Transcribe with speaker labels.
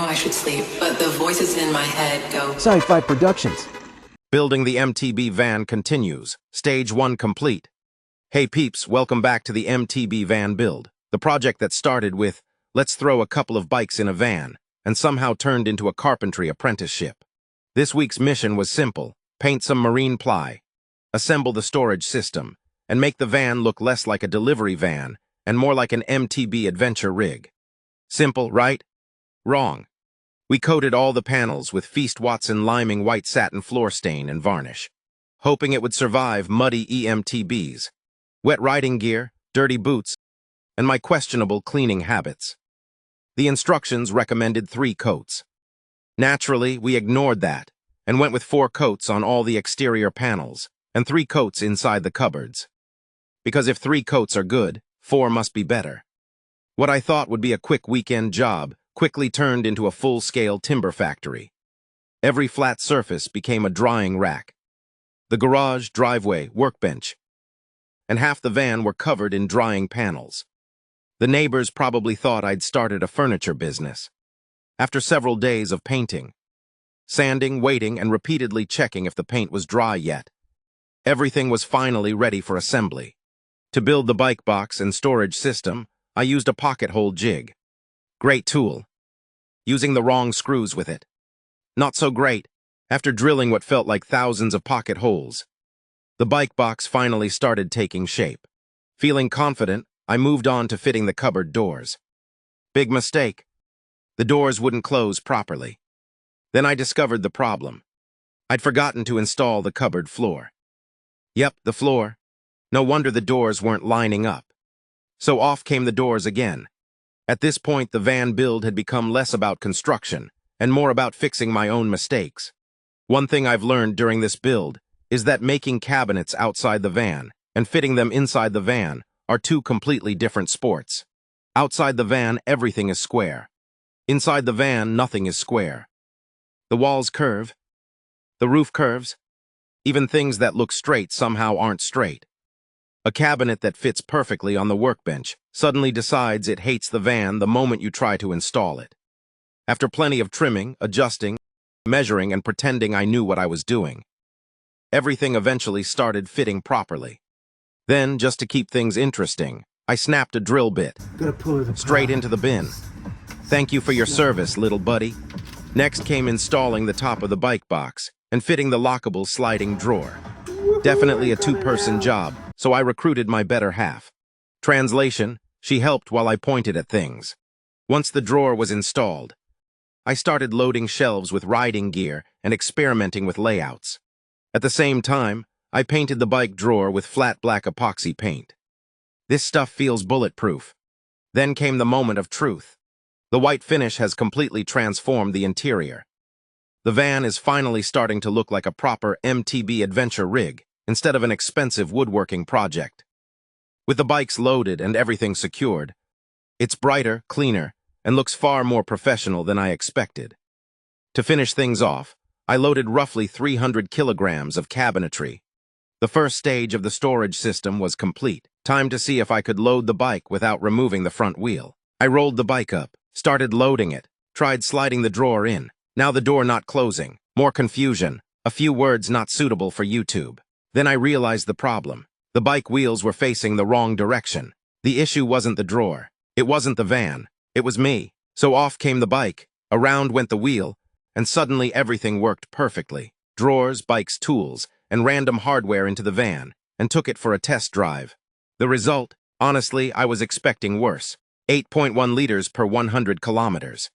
Speaker 1: know I should sleep, but the voices in my head go...
Speaker 2: Sci-Fi Productions.
Speaker 3: Building the MTB Van continues. Stage 1 complete. Hey peeps, welcome back to the MTB Van build. The project that started with, let's throw a couple of bikes in a van, and somehow turned into a carpentry apprenticeship. This week's mission was simple: paint some marine ply, assemble the storage system, and make the van look less like a delivery van and more like an MTB adventure rig. Simple, right? Wrong. We coated all the panels with Feast Watson liming white satin floor stain and varnish, hoping it would survive muddy EMTBs, wet riding gear, dirty boots, and my questionable cleaning habits. The instructions recommended 3 coats. Naturally, we ignored that and went with 4 coats on all the exterior panels and 3 coats inside the cupboards. Because if 3 coats are good, 4 must be better. What I thought would be a quick weekend job quickly turned into a full-scale timber factory. Every flat surface became a drying rack. The garage, driveway, workbench, and half the van were covered in drying panels. The neighbors probably thought I'd started a furniture business. After several days of painting, sanding, waiting, and repeatedly checking if the paint was dry yet, everything was finally ready for assembly. To build the bike box and storage system, I used a pocket hole jig. Great tool. Using the wrong screws with it. Not so great, after drilling what felt like thousands of pocket holes. The bike box finally started taking shape. Feeling confident, I moved on to fitting the cupboard doors. Big mistake. The doors wouldn't close properly. Then I discovered the problem. I'd forgotten to install the cupboard floor. Yep, the floor. No wonder the doors weren't lining up. So off came the doors again. At this point, the van build had become less about construction and more about fixing my own mistakes. One thing I've learned during this build is that making cabinets outside the van and fitting them inside the van are 2 completely different sports. Outside the van, everything is square. Inside the van, nothing is square. The walls curve. The roof curves. Even things that look straight somehow aren't straight. A cabinet that fits perfectly on the workbench suddenly decides it hates the van the moment you try to install it. After plenty of trimming, adjusting, measuring, and pretending I knew what I was doing, everything eventually started fitting properly. Then, just to keep things interesting, I snapped a drill bit straight into the bin. Thank you for your service, little buddy. Next came installing the top of the bike box and fitting the lockable sliding drawer. Definitely a 2-person job, so I recruited my better half. Translation: she helped while I pointed at things. Once the drawer was installed, I started loading shelves with riding gear and experimenting with layouts. At the same time, I painted the bike drawer with flat black epoxy paint. This stuff feels bulletproof. Then came the moment of truth. The white finish has completely transformed the interior. The van is finally starting to look like a proper MTB adventure rig instead of an expensive woodworking project. With the bikes loaded and everything secured, it's brighter, cleaner, and looks far more professional than I expected. To finish things off, I loaded roughly 300 kilograms of cabinetry. The first stage of the storage system was complete. Time to see if I could load the bike without removing the front wheel. I rolled the bike up, started loading it, tried sliding the drawer in. Now the door not closing. More confusion. A few words not suitable for YouTube. Then I realized the problem. The bike wheels were facing the wrong direction. The issue wasn't the drawer. It wasn't the van. It was me. So off came the bike. Around went the wheel, and suddenly everything worked perfectly. Drawers, bike's tools, and random hardware into the van, and took it for a test drive. The result? Honestly, I was expecting worse. 8.1 liters per 100 kilometers.